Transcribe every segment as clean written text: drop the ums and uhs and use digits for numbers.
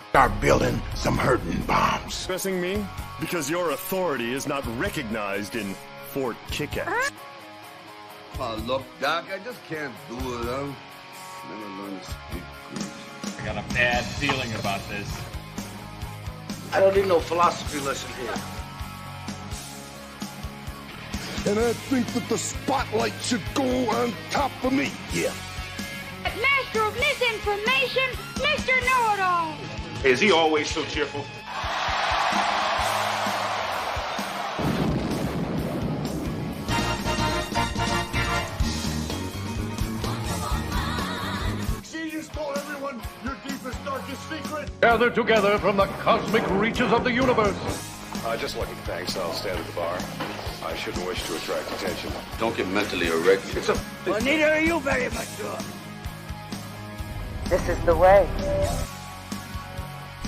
Start building some hurting bombs. Pressing me? Because your authority is not recognized in Fort Kickass. Oh, look, Doc, I just can't do it. I'll never learn to speak Greek. I got a bad feeling about this. I don't need no philosophy lesson here. And I think that the spotlight should go on top of me. Yeah. Master of misinformation, Mr. Know-It-All. Is he always so cheerful? See, you told everyone your deepest, darkest secret. Gathered together from the cosmic reaches of the universe. Just looking, thanks. I'll stand at the bar. I shouldn't wish to attract attention. Don't get mentally erect. It's a... Well, neither are you very much sure. This is the way.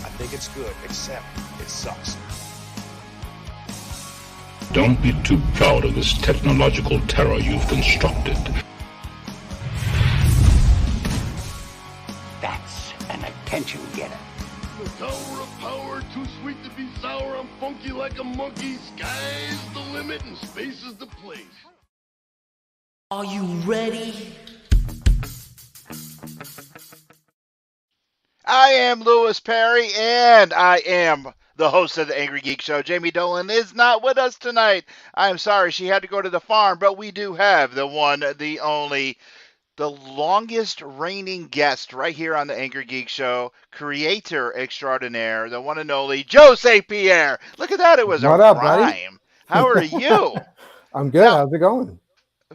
I think it's good, except it sucks. Don't be too proud of this technological terror you've constructed. That's an attention getter. The tower of power, too sweet to be sour. I'm funky like a monkey. Sky's the limit and space is the place. Are you ready? I am Louis Perry, and I am the host of the Angry Geek Show. Jamie Dolan is not with us tonight. I'm sorry, she had to go to the farm, but we do have the one, the only, the longest reigning guest right here on the Angry Geek Show, creator extraordinaire, the one and only Joe St.Pierre. Look at that, it was what a up, rhyme. buddy? How are you? I'm good. Now, how's it going?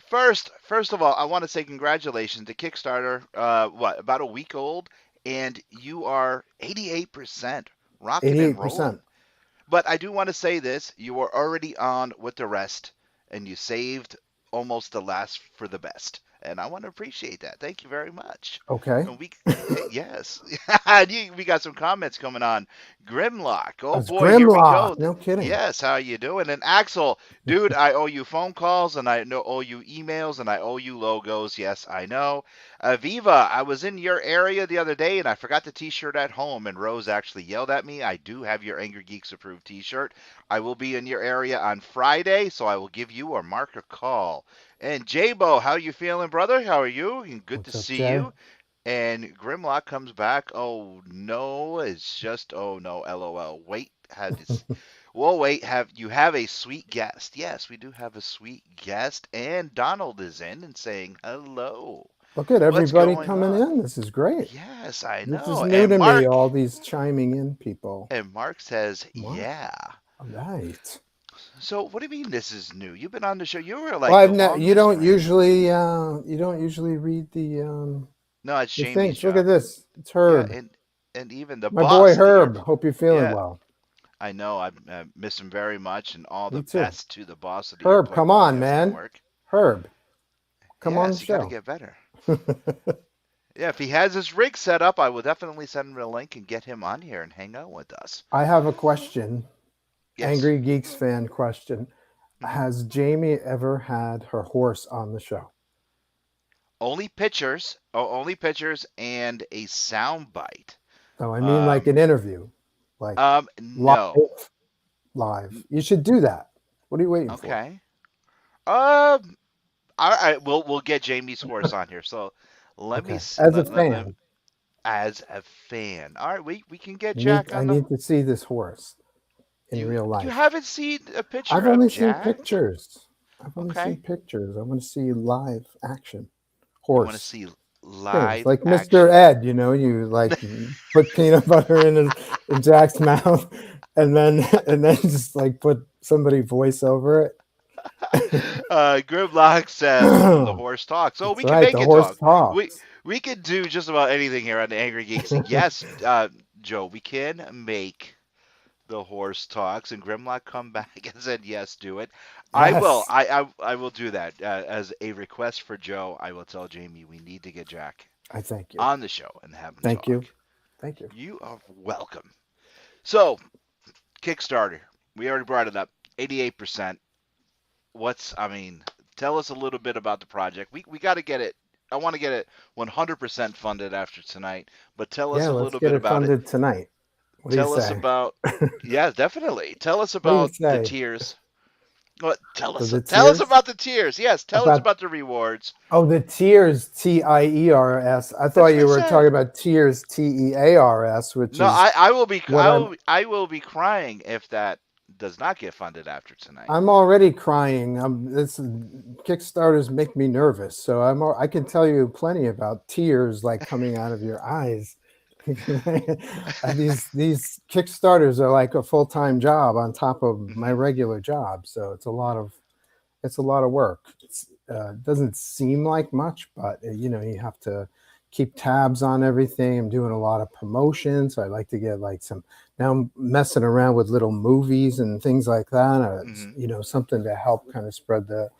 First of all, I want to say congratulations to Kickstarter. About a week old? And you are 88% rocking and rolling. But I do want to say this. You were already on with the rest, and you saved almost the last for the best. And I want to appreciate that. Thank you very much. Okay. Yes. We got some comments coming on. Grimlock. Oh, boy, Grimlock. Here we go. No kidding. Yes, how you doing? And Axel, dude, I owe you phone calls, and I owe you emails, and I owe you logos. Yes, I know. Viva, I was in your area the other day, and I forgot the T-shirt at home, and Rose actually yelled at me. I do have your Angry Geeks approved T-shirt. I will be in your area on Friday, so I will give you or Mark a call. And Jabo, how you feeling, brother? How are you? Good to see you. And Grimlock comes back. Oh no, it's just oh no, LOL. Wait, you have a sweet guest. Yes, we do have a sweet guest, and Donald is in and saying hello. Look at everybody coming in. This is great. Yes, I know. This is new to me, all these chiming in people. And Mark says, yeah. All right. So what do you mean this is new? You've been on the show. You were like you don't usually read the no, it's Jamie's things. job. Look at this. It's Herb. Yeah, and even the my boss boy Herb. here. Hope you're feeling well. I know. I miss him very much, and all the best to the boss of the Herb, come on, man. Herb, come on the show. You gotta get better. Yeah, if he has his rig set up, I will definitely send him a link and get him on here and hang out with us. I have a question. Yes. Angry Geeks fan question. Has Jamie ever had her horse on the show? Only pictures and a sound bite. Oh, I mean like an interview. Like no. Live. You should do that. What are you waiting for? Okay. All right, we'll get Jamie's horse on here. So let me as a fan. As a fan. All right, we can get Jack on. I need to see this horse in real life. You haven't seen a picture I've only of Jack? seen pictures. I've only seen pictures. I want to see live action. Horse. I want to see live like action. Mr. Ed, you know, you like put peanut butter in Jack's mouth and then just like put somebody voice over it. Grimlock says the horse talks. So we can make the it horse talk. talks. We can do just about anything here on the Angry Geeks. Yes, Joe, we can make the horse talks. And Grimlock come back and said, yes, do it. I will. I will do that as a request for Joe. I will tell Jamie we need to get Jack I thank you on the show and have him Thank talk. you. Thank you. You are welcome. So, Kickstarter. We already brought it up. 88%. Tell us a little bit about the project. We got to get it. I want to get it 100% funded after tonight, but tell us a little bit about it. Funded tonight. What do Tell you us say? about, yeah, definitely. Tell us about the tiers. What? Tell us about the tiers. Yes, tell us about the rewards. Oh, the tiers, TIERS. I thought you were talking about tiers, TEARS, which no, is I will be crying if that does not get funded after tonight. I'm already crying. This Kickstarters make me nervous, so I can tell you plenty about tears like coming out of your eyes. these Kickstarters are like a full-time job on top of my regular job, so it's a lot of work. It doesn't seem like much, but you have to keep tabs on everything. I'm doing a lot of promotions, so I like to get like some. Now I'm messing around with little movies and things like that. Something to help kind of spread the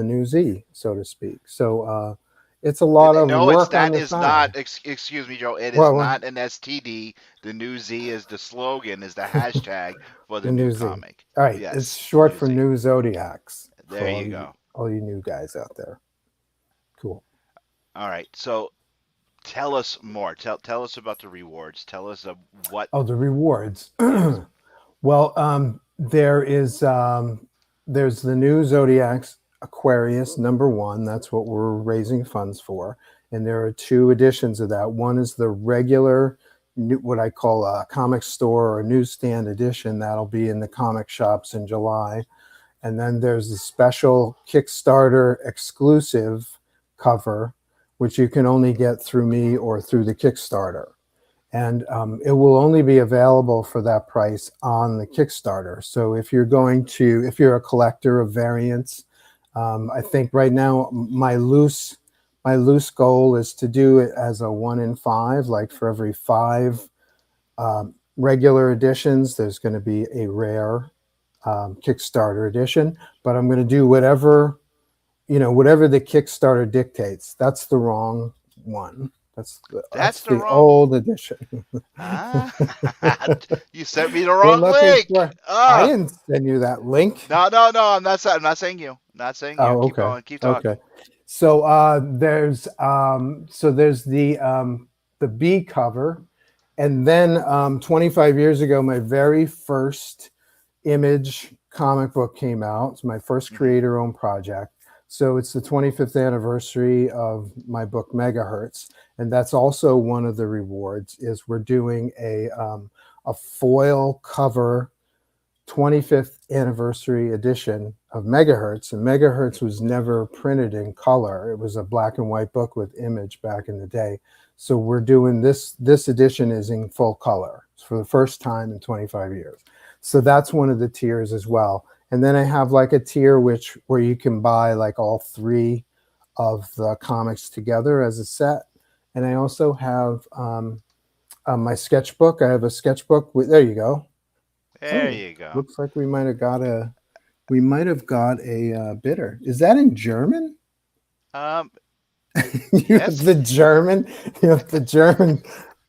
news, so to speak. So it's a lot of work. That is not. Excuse me, Joe. It is not an STD. The new Z is the slogan. Is the hashtag for the new comic. All right, yes, it's short for New Zodiacs. There you go. All you new guys out there. Cool. All right, so. Tell us more. Tell us about the rewards. Tell us what. Oh, the rewards. Well, there's the new ZODIAC AQUARIUS #1. That's what we're raising funds for. And there are 2 editions of that. One is the regular, what I call a comic store or newsstand edition. That'll be in the comic shops in July. And then there's the special Kickstarter exclusive cover, which you can only get through me or through the Kickstarter. And it will only be available for that price on the Kickstarter. So if you're a collector of variants, I think right now my loose goal is to do it as a 1 in 5, like for every 5 regular editions, there's going to be a rare Kickstarter edition, but I'm going to do whatever the Kickstarter dictates. That's the wrong one. That's the old edition. You sent me the wrong link. I didn't send you that link. No. I'm not saying you. Not saying you. Oh, keep going. Keep talking. Okay. So there's the B cover, and then 25 years ago, my very first Image comic book came out. It's my first creator-owned project. So it's the 25th anniversary of my book Megahertz, and that's also one of the rewards. Is we're doing a foil cover 25th anniversary edition of Megahertz, and Megahertz was never printed in color. It was a black and white book with Image back in the day. So we're doing this edition is in full color. It's for the first time in 25 years. So that's one of the tiers as well. And then I have like a tier where you can buy like all 3 of the comics together as a set. And I also have my sketchbook. I have a sketchbook there you go. There you go. Looks like we might have got a bidder. Is that in German? You have the German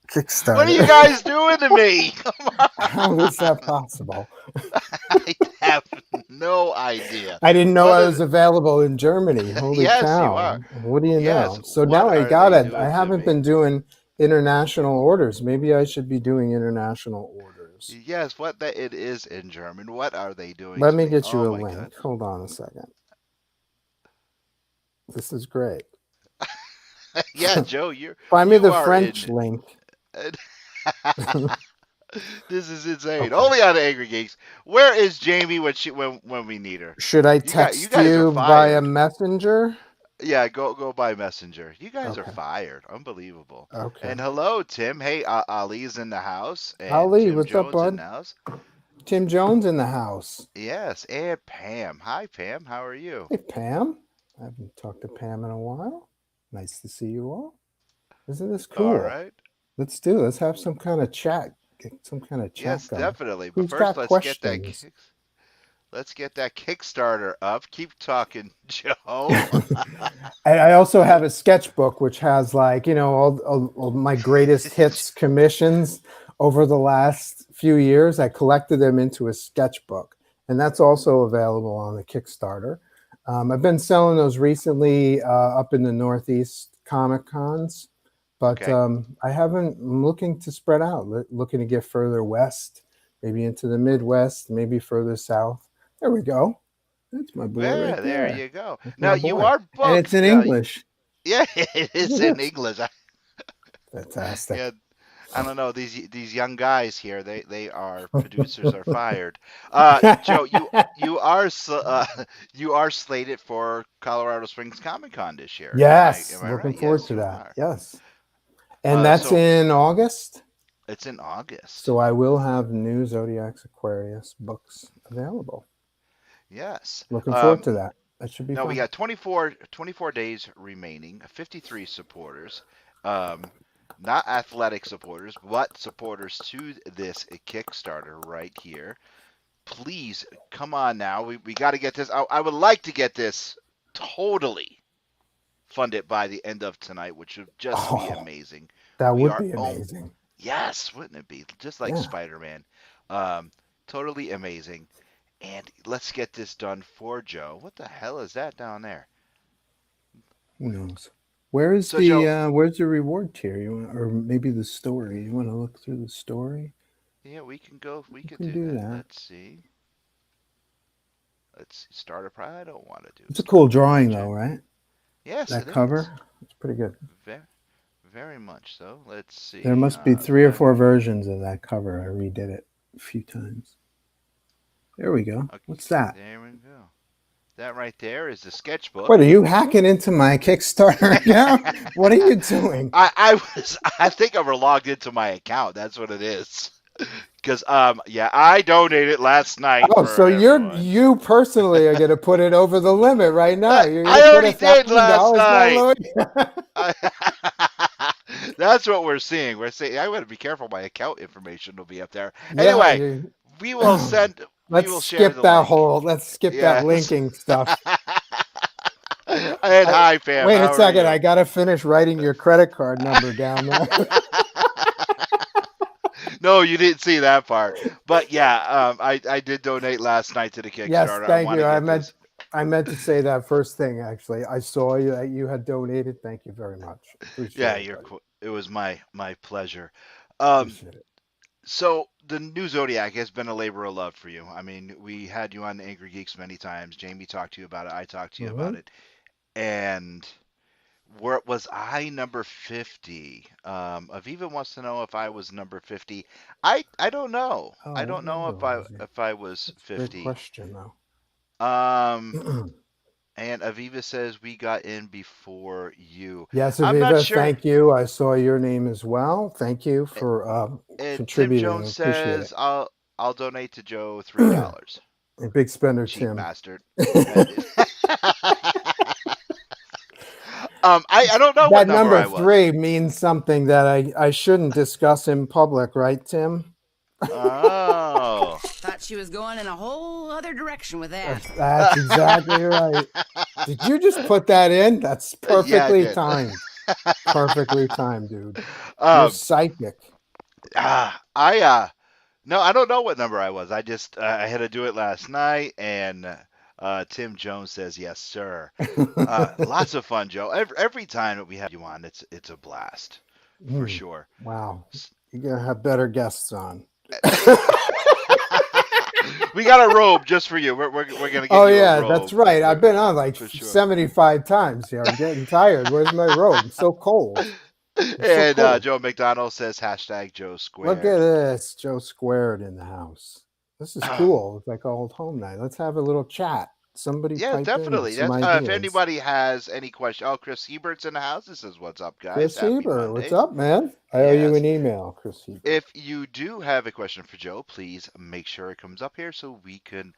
Kickstarter. What are you guys doing to me? Come on. How is that possible? I have no idea. I didn't know I was available in Germany. Holy yes, cow. You are. What do you know? So now I got it. I haven't been doing international orders. Maybe I should be doing international orders. Yes, it is in German. What are they doing? Let me get you a link. God. Hold on a second. This is great. Yeah, Joe, find me the French link. This is insane. Only on Angrygeeks. Where is Jamie when we need her? Should I text you via Messenger? Yeah, go by Messenger. You guys are fired. Unbelievable. Okay. And hello, Tim. Hey, Ali's in the house. And Ali, Tim what's Jones up, bud? In the house. Tim Jones in the house. Yes, and Pam. Hi, Pam. How are you? Hey, Pam. I haven't talked to Pam in a while. Nice to see you all. Isn't this cool? All right. Let's have some kind of chat. Get some kind of chat Yes, going. definitely. Who's But first, got questions? let's get that Kickstarter up. Keep talking, Joe. I also have a sketchbook which has all my greatest hits commissions over the last few years. I collected them into a sketchbook, and that's also available on the Kickstarter. I've been selling those recently up in the Northeast Comic Cons, but I haven't. I'm looking to spread out, looking to get further west, maybe into the Midwest, maybe further south. There we go. That's my boy. Yeah, right there you go. That's now you are booked. And it's in English. Yeah, it is in English. Fantastic. Yeah, I don't know these young guys here. They are producers are fired. Joe, you are slated for Colorado Springs Comic Con this year. Yes, am I looking right? forward Yes, to you that. are. Yes, and that's in August. It's in August. So I will have new ZODIAX Aquarius books available. Yes. Looking forward to that. That should be fun. We got 24 days remaining, 53 supporters. Not athletic supporters, but supporters to this Kickstarter right here. Please, come on now. We got to get this. I would like to get this totally funded by the end of tonight, which would just be amazing. That would be amazing. Yes, wouldn't it be? Just like Spider-Man. Totally amazing. And let's get this done for Joe. What the hell is that down there? Who knows? Where's the reward tier? Or maybe the story? You want to look through the story? Yeah, we can go. We can do that. Let's see. Let's start a prize. I don't want to do. It's a cool drawing, though, right? Yes, that cover. It's pretty good. Very much so. Let's see. There must be 3 or 4 versions of that cover. I redid it a few times. There we go. Okay, what's that? There we go. That right there is the sketchbook. What, are you hacking into my Kickstarter account? What are you doing? I think I was logged into my account. That's what it is. Because I donated last night. Oh, so you personally are going to put it over the limit right now. I already did last night. That's what we're seeing. We're saying I got to be careful. My account information will be up there. Anyway, we will send. Let's skip that linking stuff. And hi, fam. Wait a second. I got to finish writing your credit card number down there. No, you didn't see that part. But yeah, I did donate last night to the Kickstarter. Yes, thank you. I meant to say that first thing, actually. I saw that you had donated. Thank you very much. Appreciate it. It was my pleasure. Appreciate it. So the new Zodiac has been a labor of love for you. I mean, we had you on the Angrygeeks many times. Jamie talked to you about it. I talked to you about it. And where was I number 50? Aviva wants to know if I was number 50. I don't know. I don't know if I was 50. Great question, though. And Aviva says we got in before you. Yes, Aviva, thank you. I saw your name as well. Thank you for contributing. Tim Jones says I'll donate to Joe $3. Big spender, Cheap Tim. Bastard. I don't know what number I was. 3 means something that I shouldn't discuss in public, right, Tim? Oh. Thought she was going in a whole other direction with that. That's exactly right. Did you just put that in? That's perfectly timed. Perfectly timed, dude. You're psychic. No, I don't know what number I was. I just I had to do it last night, and Tim Jones says yes, sir. Lots of fun, Joe. Every time that we have you on, it's a blast for sure. Wow, you're gonna have better guests on. We got a robe just for you. We're gonna get Oh you yeah, a robe. that's right. I've been on like 75 times here. I'm getting tired. Where's my robe? It's so cold. And Joe McDonald says hashtag Joe Squared. Look at this, Joe Squared in the house. This is cool. It's like old home night. Let's have a little chat. somebody Yeah, pipe in definitely. some That's, if ideas. anybody has any question, Chris Hebert's in the house. This is what's up, guys. Chris Happy Hebert, what's Mondays. up, man? I owe you an email, Chris Hebert. If you do have a question for Joe, please make sure it comes up here so we can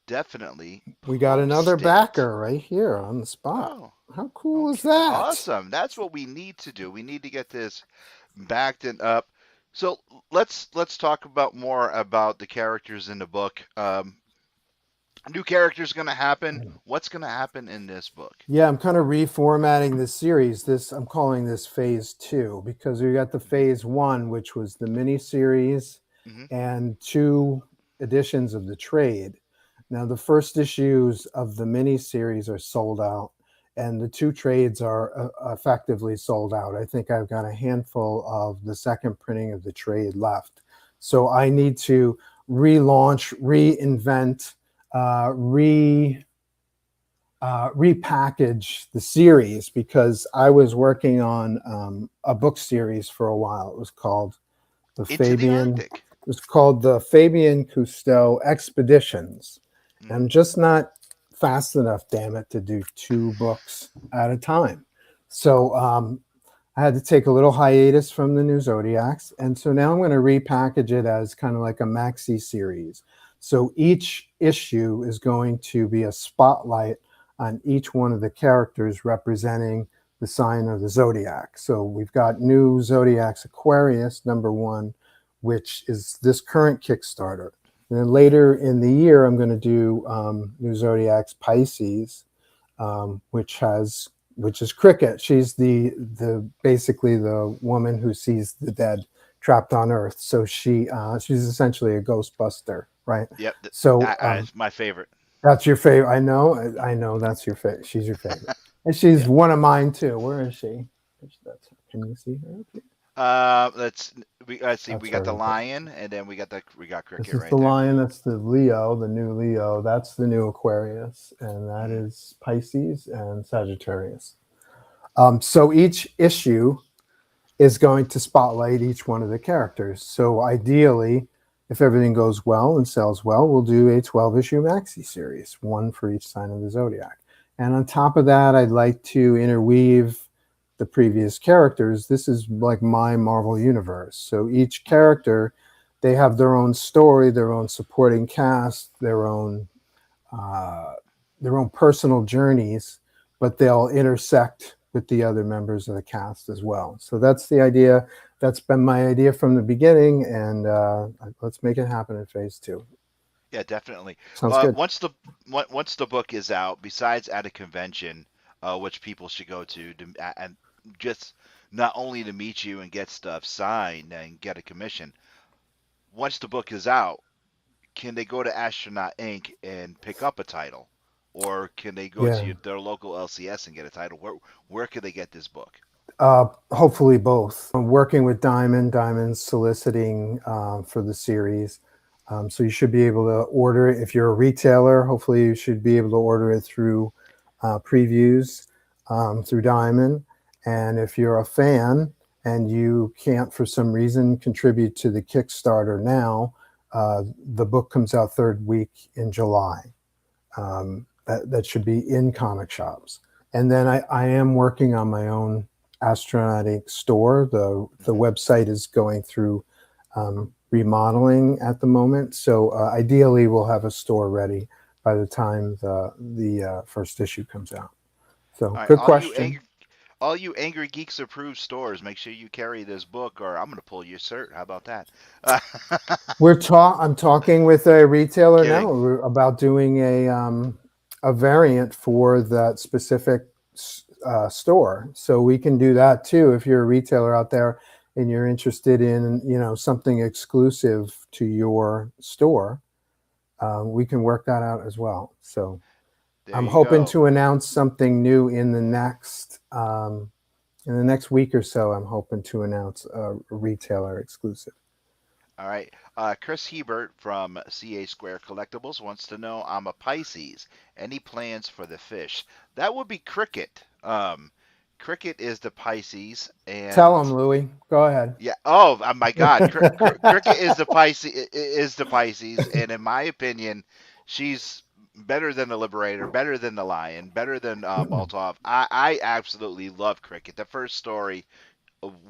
definitely. We got another backer right here on the spot. Oh, how cool is that? Awesome. That's what we need to do. We need to get this backed and up. So let's talk more about the characters in the book. New characters going to happen. What's going to happen in this book? Yeah, I'm kind of reformatting this series. I'm calling this Phase 2 because we got the Phase 1, which was the mini series, and 2 editions of the trade. Now, the first issues of the mini series are sold out, and the 2 trades are effectively sold out. I think I've got a handful of the second printing of the trade left. So I need to relaunch, reinvent, repackage the series because I was working on a book series for a while. It was called the Fabian Cousteau Expeditions. I'm just not fast enough, damn it, to do 2 books at a time. So I had to take a little hiatus from the new Zodiacs. And so now I'm going to repackage it as kind of like a maxi series. So each issue is going to be a spotlight on each one of the characters representing the sign of the Zodiac. So we've got new ZODIAX AQUARIUS #1, which is this current Kickstarter. And then later in the year, I'm going to do new ZODIAX Pisces, which is Cricket. She's the basically the woman who sees the dead trapped on Earth. So she's essentially a Ghostbuster, right? Yep. So that's my favorite. That's your favorite. I know that's your favorite. She's your favorite, and she's one of mine too. Where is she? Can you see her? Let's see. We got the lion, and then we got Cricket. This is the lion. That's the Leo, the new Leo. That's the new Aquarius, and that is Pisces and Sagittarius. So each issue is going to spotlight each one of the characters. So ideally, if everything goes well and sells well, we'll do a 12-issue maxi series, 1 for each sign of the Zodiac. And on top of that, I'd like to interweave the previous characters. This is like my Marvel universe. So each character, they have their own story, their own supporting cast, their own personal journeys, but they'll intersect with the other members of the cast as well. So that's the idea. That's been my idea from the beginning, and let's make it happen in Phase 2. Yeah, definitely. Sounds good. Once the book is out, besides at a convention, which people should go to and just not only to meet you and get stuff signed and get a commission. Once the book is out, can they go to Astronaut Inc. and pick up a title? Or can they go to their local LCS and get a title? Where can they get this book? Hopefully both. I'm working with Diamond's soliciting for the series. So you should be able to order it. If you're a retailer, hopefully you should be able to order it through previews through Diamond. And if you're a fan and you can't, for some reason, contribute to the Kickstarter now, the book comes out 3rd week in July. That should be in comic shops. And then I am working on my own Astronaut Inc. store. The website is going through remodeling at the moment. So ideally, we'll have a store ready by the time the first issue comes out. So right, good question. All you Angry Geeks approved stores, make sure you carry this book, or I'm going to pull your shirt. How about that? I'm talking with a retailer now about doing a variant for that specific store. So we can do that too. If you're a retailer out there and you're interested in, something exclusive to your store, we can work that out as well. So I'm hoping to announce something new in the next week or so. I'm hoping to announce a retailer exclusive. All right. Chris Hebert from CA Square Collectibles wants to know, I'm a Pisces. Any plans for the fish? That would be Cricket. Cricket is the Pisces. And tell him, Louie. Go ahead. Yeah. Oh my God. Cricket is the Pisces. And in my opinion, she's better than the Liberator, better than the Lion, better than Molotov. I absolutely love Cricket. The first story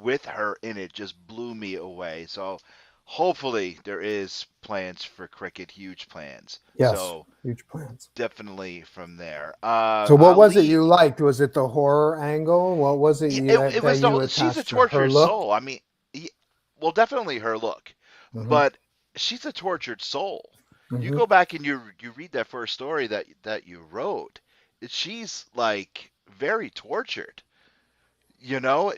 with her in it just blew me away. So hopefully there is plans for Cricket, huge plans. Yes, so huge plans. Definitely from there. So what was it you liked? Was it the horror angle? What was it it was that you she's a attached to? Her tortured look? soul. I mean, well, definitely her look, but she's a tortured soul. You go back and you read that first story that you wrote. She's like very tortured. You know,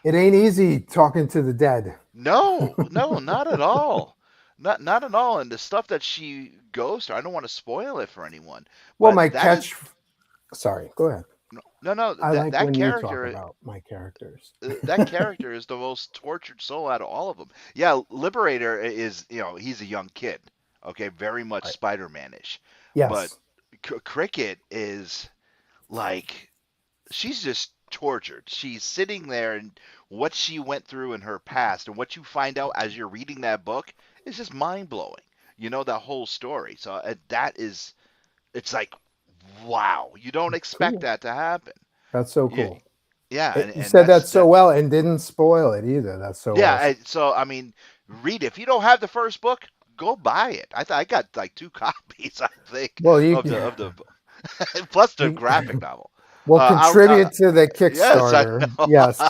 It ain't easy talking to the dead. No, not at all. Not at all. And the stuff that she goes through, I don't want to spoil it for anyone. Well, my catch. Sorry, go ahead. No. I like that when character, you talk about my characters. That character is the most tortured soul out of all of them. Yeah, Liberator is, he's a young kid. Okay, very much Spider-Man-ish. Yes. But Cricket is like, she's just tortured. She's sitting there, and what she went through in her past, and what you find out as you're reading that book is just mind-blowing. That whole story. So it's like, wow, you don't expect that to happen. That's so cool. Yeah, and you said that so well and didn't spoil it either. That's so yeah. So I mean, read it. If you don't have the first book, go buy it. I got like 2 copies, I think. Well, of the plus the graphic novel. Well, contribute to the Kickstarter. Yes.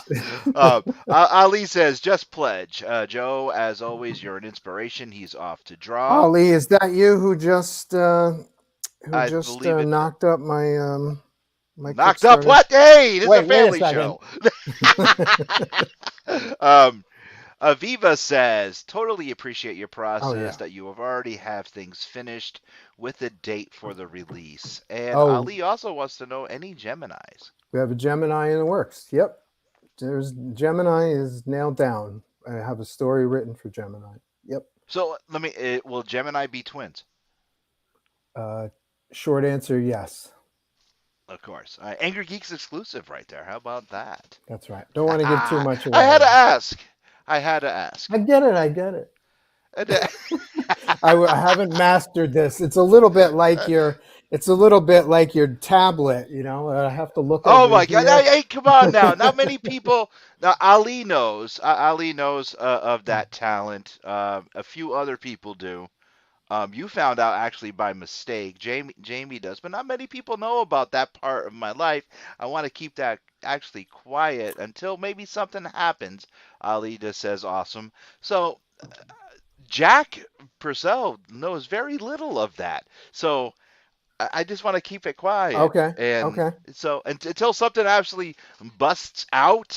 Ali says, just pledge. Joe, as always, you're an inspiration. He's off to draw. Ali, is that you who just knocked up my my knocked up what? Hey, this is a family show. Aviva says, totally appreciate your process that you have already have things finished with a date for the release. And Ali also wants to know any Geminis. We have a Gemini in the works. Yep. Gemini is nailed down. I have a story written for Gemini. Yep. So will Gemini be twins? Short answer, yes. Of course. Angrygeeks exclusive right there. How about that? That's right. Don't want to give too much away. I had to ask. I get it. I haven't mastered this. It's a little bit like your tablet, I have to look. Oh my God! Hey, come on now. Not many people. Now Ali knows. Ali knows of that talent. A few other people do. You found out actually by mistake. Jamie does, but not many people know about that part of my life. I want to keep that actually quiet until maybe something happens. Ali just says awesome. So Jack Purcell knows very little of that. So I just want to keep it quiet. Okay. And so until something actually busts out.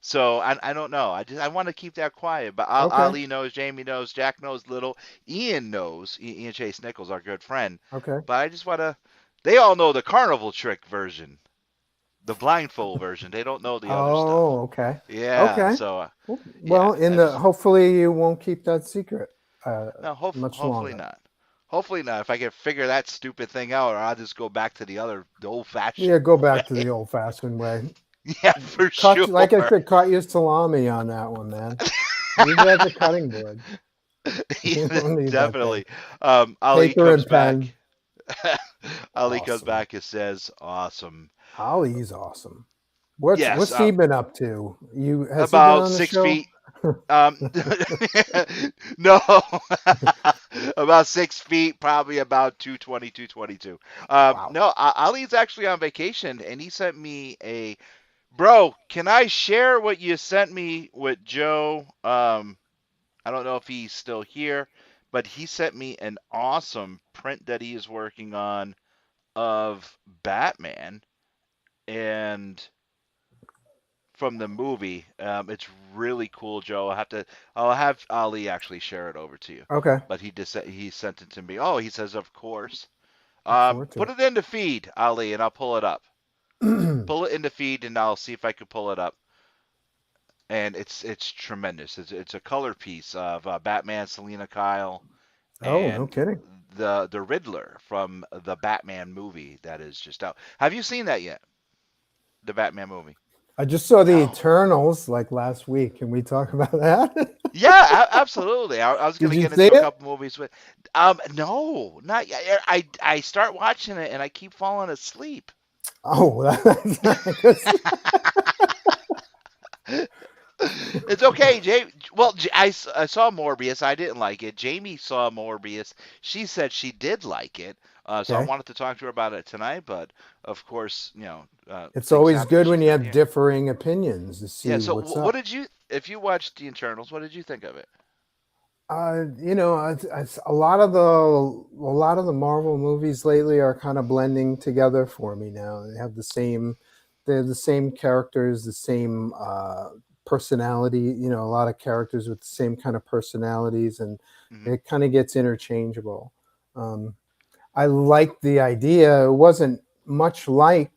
So I don't know. I want to keep that quiet. But Ali knows, Jamie knows, Jack knows little, Ian knows. Ian Chase Nichols, our good friend. Okay. But I just want to. They all know the carnival trick version, the blindfold version. They don't know the other stuff. Oh, okay. Yeah. Okay. So. Well, hopefully you won't keep that secret. No, much hopefully longer. not. Hopefully not. If I can figure that stupid thing out, or I'll just go back to the old-fashioned. Yeah, go back to the old-fashioned way. Yeah, for sure. Like I said, caught your salami on that one, man. Use it as a cutting board. Definitely. Ali Paper comes and back. pen. Ali comes back and says, "Awesome." Ali's awesome. What's he been up to? About 6 feet. No, about 6 feet, probably about 220, 222. Wow. No, Ali's actually on vacation, and he sent me a. Bro, can I share what you sent me with Joe? I don't know if he's still here, but he sent me an awesome print that he is working on of Batman, and from the movie. It's really cool, Joe. I'll have Ali actually share it over to you. Okay. But he sent it to me. Oh, he says, of course. Put it in the feed, Ali, and I'll pull it up. Pull it in the feed, and I'll see if I can pull it up. And it's tremendous. It's a color piece of Batman, Selena Kyle. Oh, no kidding. The Riddler from the Batman movie that is just out. Have you seen that yet? The Batman movie. I just saw the Eternals like last week. Can we talk about that? Yeah, absolutely. I was going to get into a couple movies with. No, not yet. I start watching it and I keep falling asleep. Oh, it's okay, Well, I saw Morbius. I didn't like it. Jamie saw Morbius. She said she did like it. So I wanted to talk to her about it tonight. But of course, it's always good when you have differing opinions to see so what's what up. did you? If you watched the Eternals, what did you think of it? A lot of the Marvel movies lately are kind of blending together for me now. They have the same characters, the same personality. A lot of characters with the same kind of personalities, and it kind of gets interchangeable. I liked the idea. It wasn't much like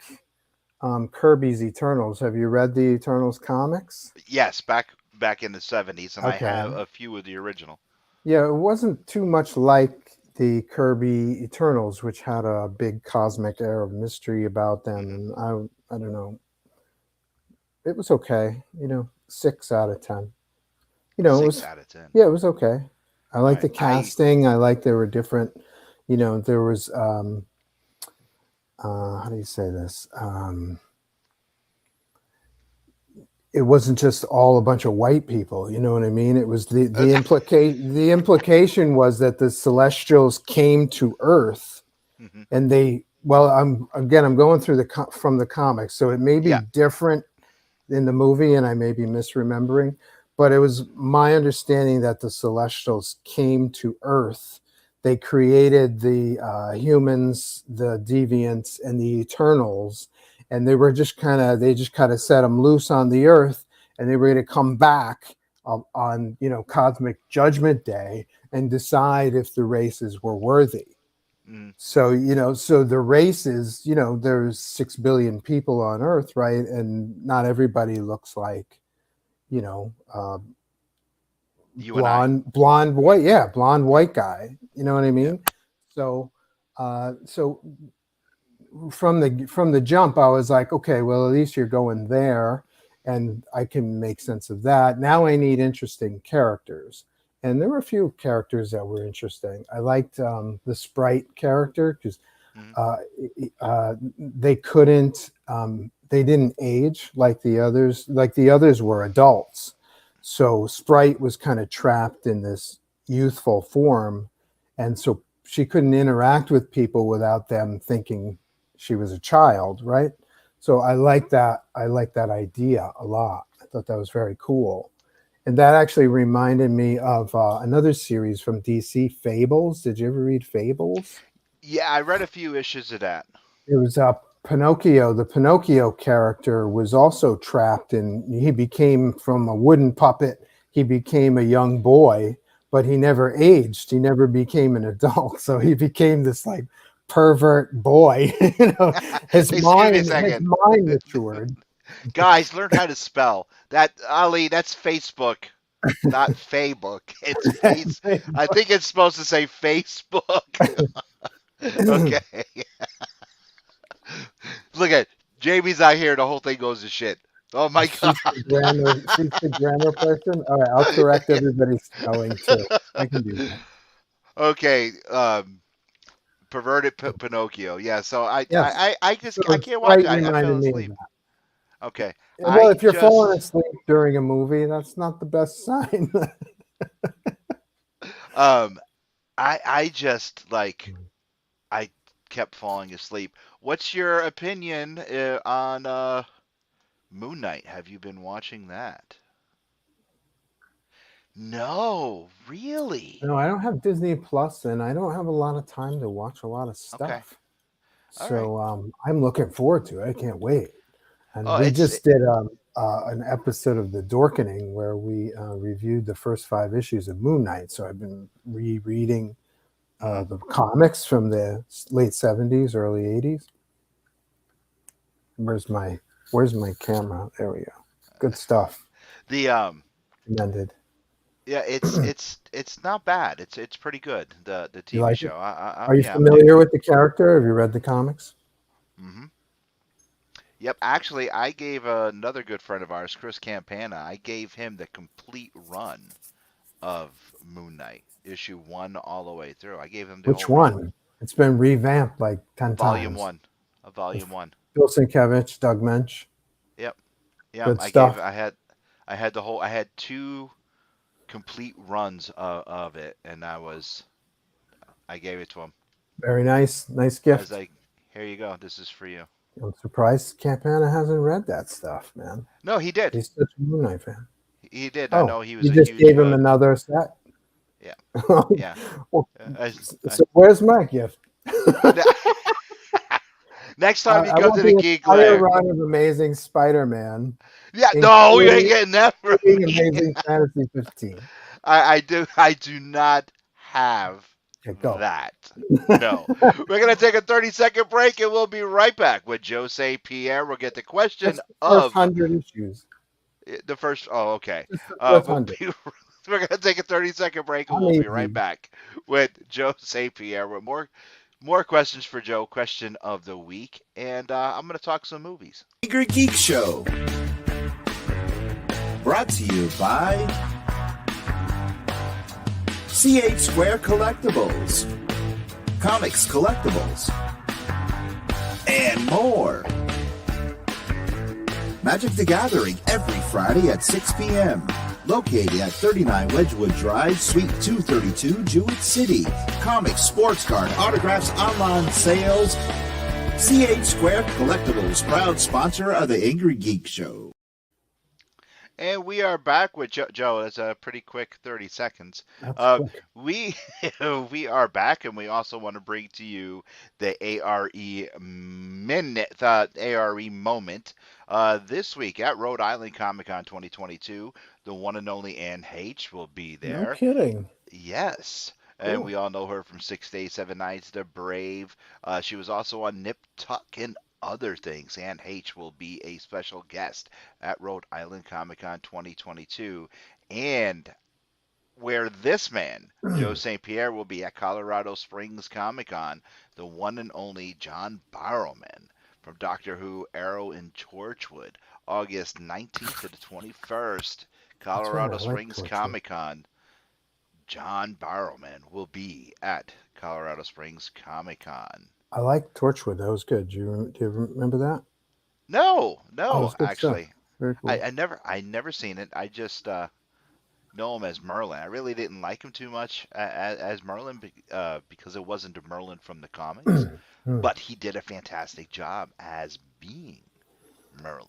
Kirby's Eternals. Have you read the Eternals comics? Yes, back in the 70s, and I have a few of the original. Yeah, it wasn't too much like the Kirby Eternals, which had a big cosmic air of mystery about them. And I don't know. It was okay. 6 out of 10. It was 6 out of 10. Yeah, it was okay. I like the casting. I like there were different. There was how do you say this? It wasn't just all a bunch of white people, you know what I mean? It was the implication was that the Celestials came to Earth, and I'm going through from the comics, so it may be different in the movie, and I may be misremembering, but it was my understanding that the Celestials came to Earth. They created the humans, the deviants, and the Eternals. And they just kind of set them loose on the Earth, and they were going to come back on Cosmic Judgment Day and decide if the races were worthy. So the races, there's 6 billion people on Earth, right? And not everybody looks like, blonde white guy. You know what I mean? Yeah. So from the jump, I was like, okay, well, at least you're going there, and I can make sense of that. Now I need interesting characters, and there were a few characters that were interesting. I liked the Sprite character because they didn't age like the others. Like the others were adults, so Sprite was kind of trapped in this youthful form, and so she couldn't interact with people without them thinking she was a child, right? So I like that idea a lot. I thought that was very cool. And that actually reminded me of another series from DC, Fables. Did you ever read Fables? Yeah, I read a few issues of that. It was Pinocchio. The Pinocchio character was also trapped he became from a wooden puppet. He became a young boy, but he never aged. He never became an adult. So he became this like pervert boy. His mind matured. Guys, learn how to spell that. Ali, that's Facebook, not Facebook. It's I think it's supposed to say Facebook. Okay. Look at Jamie's out here. The whole thing goes to shit. Oh my God. She's the grammar person. All right, I'll correct everybody's spelling too. I can do that. Okay. Perverted Pinocchio. Yeah. So I can't watch it. I fell asleep. Okay. Well, if you're falling asleep during a movie, that's not the best sign. I just I kept falling asleep. What's your opinion on Moon Knight? Have you been watching that? No, really? No, I don't have Disney Plus, and I don't have a lot of time to watch a lot of stuff. Okay. So I'm looking forward to it. I can't wait. And we just did an episode of The Dorkening where we reviewed the first 5 issues of Moon Knight. So I've been rereading the comics from the late 70s, early 80s. Where's my camera? There we go. Good stuff. Recommended. Yeah, it's not bad. It's pretty good. The TV show. Are you familiar with the character? Have you read the comics? Mm-hmm. Yep, actually, I gave another good friend of ours, Chris Campana, I gave him the complete run of Moon Knight, issue 1 all the way through. I gave him the Which whole one? run. It's been revamped like 10 Volume times. 1. Volume 1. Bill Sienkiewicz, Doug Mensch. Yep. Good stuff. I had 2 complete runs of it, and I gave it to him. Very nice. Nice gift. I was like, here you go. This is for you. I'm surprised Campana hasn't read that stuff, man. No, he did. He's such a Moon Knight fan. He did. Oh, I know he was. You just gave him another set. Yeah. Yeah. Well, so where's my gift? Next time you come to the Geek Lair. Run of Amazing Spider-Man. Yeah. No, you ain't getting that. Amazing Fantasy 15. I do not have that. No. We're going to take a 30-second break, and we'll be right back with Joe St.Pierre. We'll get the question of 100 issues. The first. Oh, okay. We're going to take a 30-second break, and we'll be right back with Joe St.Pierre with more questions for Joe, question of the week, and I'm going to talk some movies. Angrygeeks Show. Brought to you by CH Square Collectibles, Comics Collectibles, and more. Magic the Gathering every Friday at 6 p.m. Located at 39 Wedgwood Drive, Suite 232, Jewett City. Comics, sports card, autographs, online sales. CH Square Collectibles, proud sponsor of the Angrygeeks Show. And we are back with Joe. It's a pretty quick 30 seconds. We are back, and we also want to bring to you the ARE minute, the ARE moment. This week at Rhode Island Comic Con 2022, the one and only Anne H will be there. No kidding. Yes. And we all know her from 6 Days, 7 Nights, The Brave. She was also on Nip Tuck and other things. Anne H will be a special guest at Rhode Island Comic Con 2022. And where this man, Joe St.Pierre, will be at Colorado Springs Comic Con, the one and only John Barrowman from Doctor Who, Arrow, and Torchwood, August 19th to the 21st, Colorado Springs Comic Con. John Barrowman will be at Colorado Springs Comic Con. I like Torchwood. That was good. Do you remember that? No, actually. Stuff. Very cool. I never seen it. I just know him as Merlin. I really didn't like him too much as Merlin because it wasn't Merlin from the comics, but he did a fantastic job as being Merlin.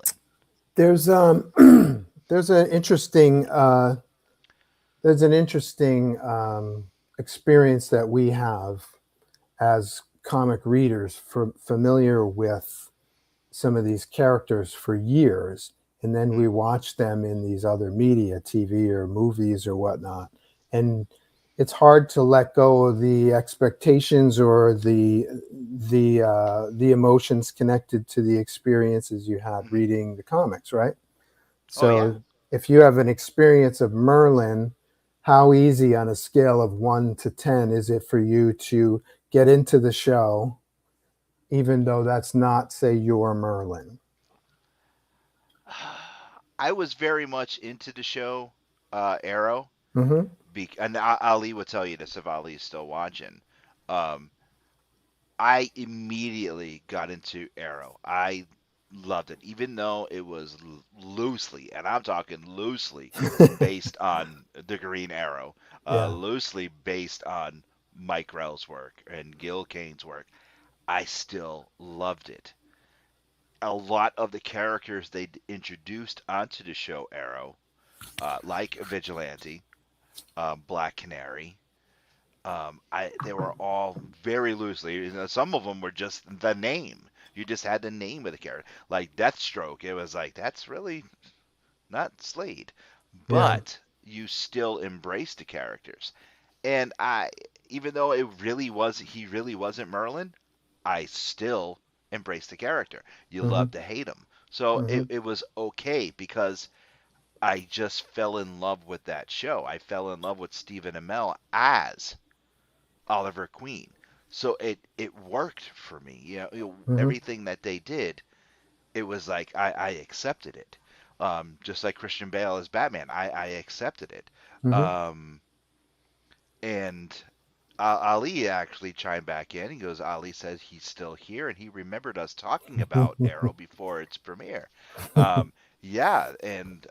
There's an interesting experience that we have as comic readers, familiar with some of these characters for years, and then we watch them in these other media, TV or movies or whatnot, and it's hard to let go of the expectations or the emotions connected to the experiences you had reading the comics, right? So if you have an experience of Merlin, how easy on a scale of 1 to 10 is it for you to get into the show, even though that's not, say, your Merlin? I was very much into the show, Arrow. Mm-hmm. And Ali will tell you this if Ali is still watching. I immediately got into Arrow. I loved it, even though it was loosely, and I'm talking loosely, based on the Green Arrow, loosely based on Mike Grell's work and Gil Kane's work. I still loved it. A lot of the characters they introduced onto the show Arrow, like Vigilante, Black Canary, they were all very loosely. Some of them were just the name. You just had the name of the character. Like Deathstroke, it was like, that's really not Slade. But you still embraced the characters. And even though he really wasn't Merlin, I still embraced the character. You love to hate him. So it was okay because I just fell in love with that show. I fell in love with Stephen Amell as Oliver Queen. So it worked for me. Everything that they did, it was like I accepted it. Just like Christian Bale as Batman, I accepted it. And Ali actually chimed back in. He goes, Ali says he's still here, and he remembered us talking about Arrow before its premiere. Yeah, and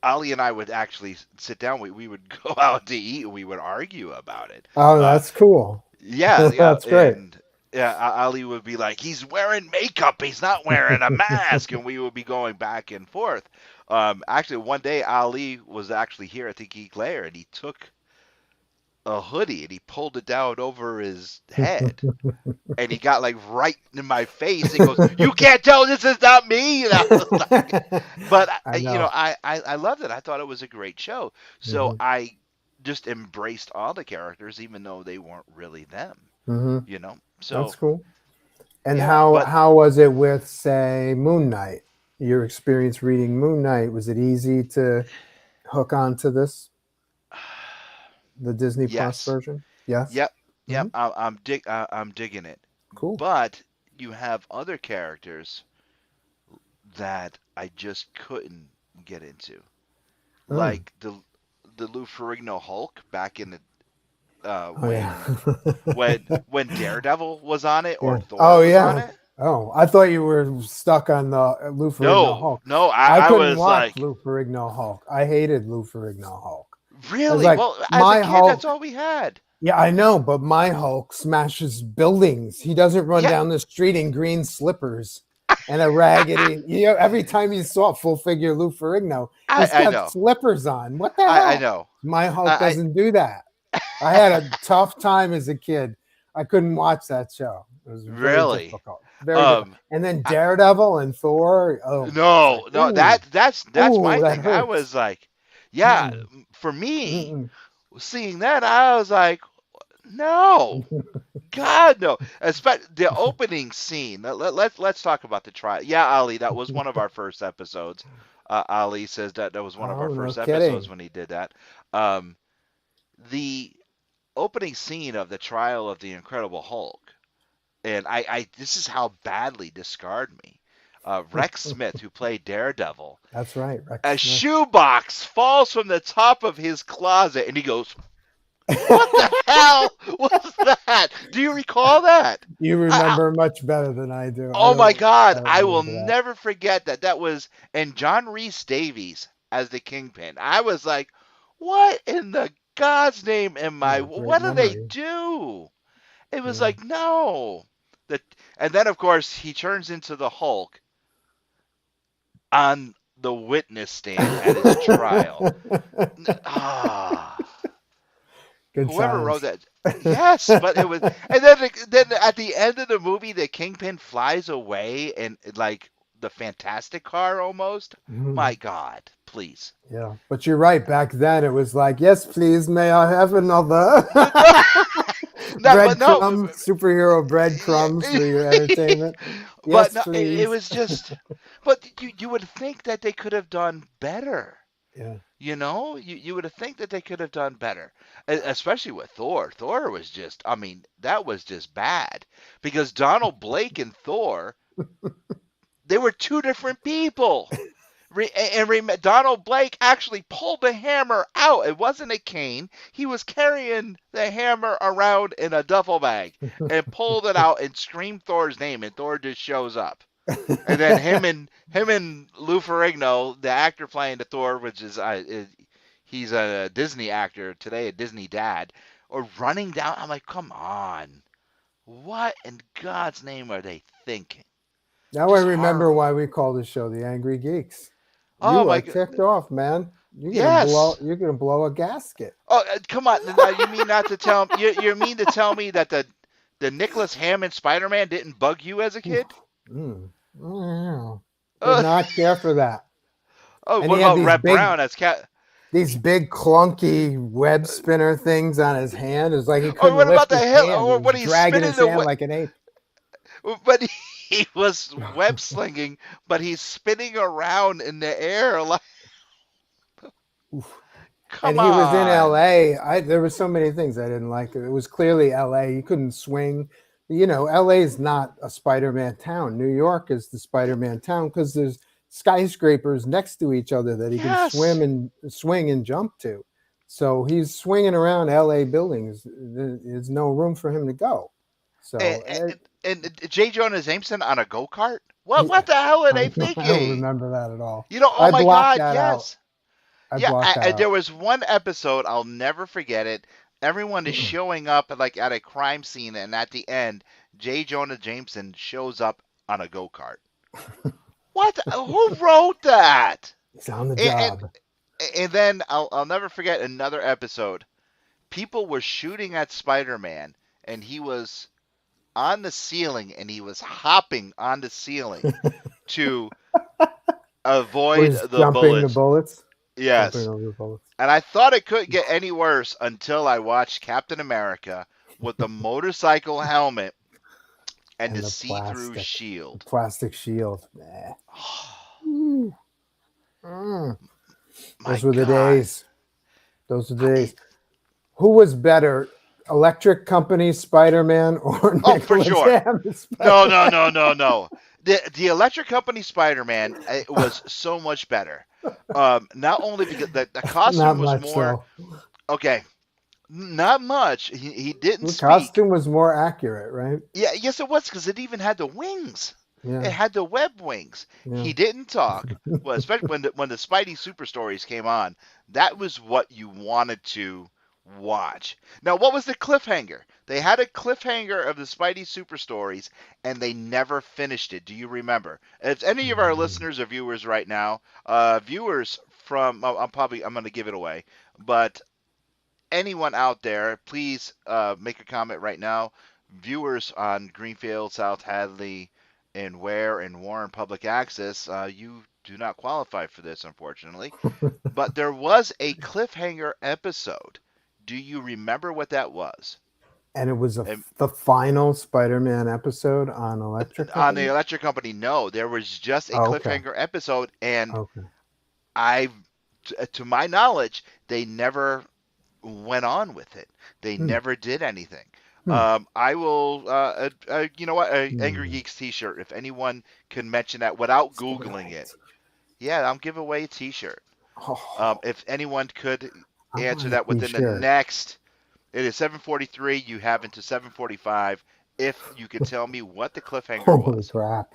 Ali and I would actually sit down. We would go out to eat, and we would argue about it. Oh, that's cool. Yeah, that's great. And yeah, Ali would be like, he's wearing makeup. He's not wearing a mask. And we would be going back and forth. Actually, one day, Ali was actually here at the Geek Lair, and he took a hoodie and he pulled it down over his head. And he got like right in my face. And goes, "You can't tell this is not me." And I was like, but, I loved it. I thought it was a great show. So I just embraced all the characters, even though they weren't really them. So that's cool. And how was it with, say, Moon Knight? Your experience reading Moon Knight, was it easy to hook onto this, the Disney Plus version? Yes. Yep. I'm digging it. Cool. But you have other characters that I just couldn't get into, like the Lou Ferrigno Hulk back in the when Daredevil was on it or Thor was on it. Oh, I thought you were stuck on the Lou Ferrigno Hulk. No, I couldn't was watch like Lou Ferrigno Hulk. I hated Lou Ferrigno Hulk. Really? Like, well, as a kid, Hulk, that's all we had. Yeah, I know, but my Hulk smashes buildings. He doesn't run down the street in green slippers and a raggedy. Every time you saw full figure Lou Ferrigno, he's got slippers on. What the hell? I know. My Hulk doesn't do that. I had a tough time as a kid. I couldn't watch that show. It was very difficult. Very difficult. And then Daredevil and Thor. Oh no, that's my thing. Hurts. I was like, for me, seeing that, I was like, no, God, no. Especially the opening scene. Let's talk about the trial. Yeah, Ali, that was one of our first episodes. Ali says that was one of our first episodes when he did that. The opening scene of the trial of the Incredible Hulk, and I this is how badly this scarred me. Rex Smith, who played Daredevil. That's right. A shoebox falls from the top of his closet, and he goes, "What the hell was that?" Do you recall that? You remember much better than I do. Oh my God, I will never forget that. That was, and John Rhys Davies as the Kingpin. I was like, "What in the God's name am I? What do they do?" It was like, no. And then, of course, he turns into the Hulk on the witness stand at his trial. Whoever wrote that. Yes, but it was. And then at the end of the movie, the Kingpin flies away and like the Fantastic Car almost. My God, please. Yeah, but you're right. Back then, it was like, yes, please, may I have another? Superhero breadcrumbs for your entertainment. Yes, but no, it was just. But you would think that they could have done better. Yeah. You know, you would think that they could have done better, especially with Thor. Thor was just, I mean, that was just bad because Donald Blake and Thor, they were two different people. And Donald Blake actually pulled the hammer out. It wasn't a cane. He was carrying the hammer around in a duffel bag and pulled it out and screamed Thor's name, and Thor just shows up. And then him and Lou Ferrigno, the actor playing the Thor, which is he's a Disney actor today, a Disney dad, are running down. I'm like, come on, what in God's name are they thinking? Now I remember why we call this show the Angrygeeks. Oh my God! Kicked off, man. You're gonna blow a gasket. Oh, come on! Now, you mean not to tell me? You mean to tell me that the Nicholas Hammond Spider-Man didn't bug you as a kid? Did not care for that. Oh, and what about Red Brown as Cat? These big clunky web spinner things on his hand. It was like he couldn't what lift about his the hand. hell? Or what he's dragging spinning his hand like an ape. But he was web slinging, but he's spinning around in the air like. Come on. He was in L.A. There were so many things I didn't like. It was clearly L.A. He couldn't swing. LA's not a Spider-Man town. New York is the Spider-Man town because there's skyscrapers next to each other that he can swing and jump to. So he's swinging around LA buildings. There's no room for him to go. So and J. Jonah Jameson on a go-kart? What the hell are they thinking? I don't remember that at all. Oh my God, yes. Yeah, there was one episode, I'll never forget it. Everyone is showing up like at a crime scene, and at the end, J. Jonah Jameson shows up on a go-kart. What? Who wrote that? He's on the job. And then I'll never forget another episode. People were shooting at Spider-Man, and he was on the ceiling, and he was hopping on the ceiling to avoid the bullets. Yes. And I thought it couldn't get any worse until I watched Captain America with the motorcycle helmet and the see-through shield. Plastic shield. Those were the days. Who was better, Electric Company Spider-Man or Nicholas for sure. Hammond's No. The Electric Company Spider-Man was so much better. Not only because the costume was more... So. Okay. Not much. He didn't speak. The costume was more accurate, right? Yeah, yes it was, because it even had the wings. Yeah. It had the web wings. Yeah. He didn't talk. Well, especially when the Spidey Super Stories came on, that was what you wanted to watch. Now, what was the cliffhanger? They had a cliffhanger of the Spidey Super Stories, and they never finished it. Do you remember? If any of our listeners or viewers right now, viewers from, I'm going to give it away, but anyone out there, please make a comment right now. Viewers on Greenfield, South Hadley, and Ware and Warren Public Access, you do not qualify for this, unfortunately. But there was a cliffhanger episode. Do you remember what that was? And it was the final Spider-Man episode on Electric Company? On the Electric Company, no. There was just a cliffhanger episode, and to my knowledge, they never went on with it. They never did anything. I will, you know what, Angrygeeks t-shirt, if anyone can mention that without Googling it. Yeah, I'll give away a t-shirt. If anyone could answer that within the next, it is 7:43, you have until 7:45, if you could tell me what the cliffhanger was. Holy crap.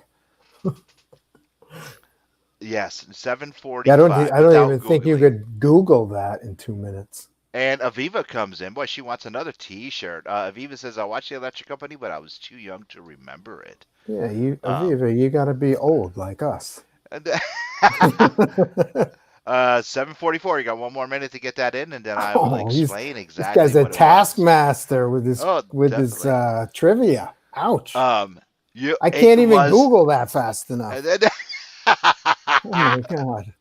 Yes, 7:45. Yeah, I don't even think you could Google that in 2 minutes. And Aviva comes in. Boy, she wants another T-shirt. Aviva says, I watched the Electric Company, but I was too young to remember it. Yeah, Aviva, you got to be old like us. 7:44. You got one more minute to get that in, and then I will explain exactly. This guy's a taskmaster with his trivia. Ouch. I can't even Google that fast enough. Oh my God.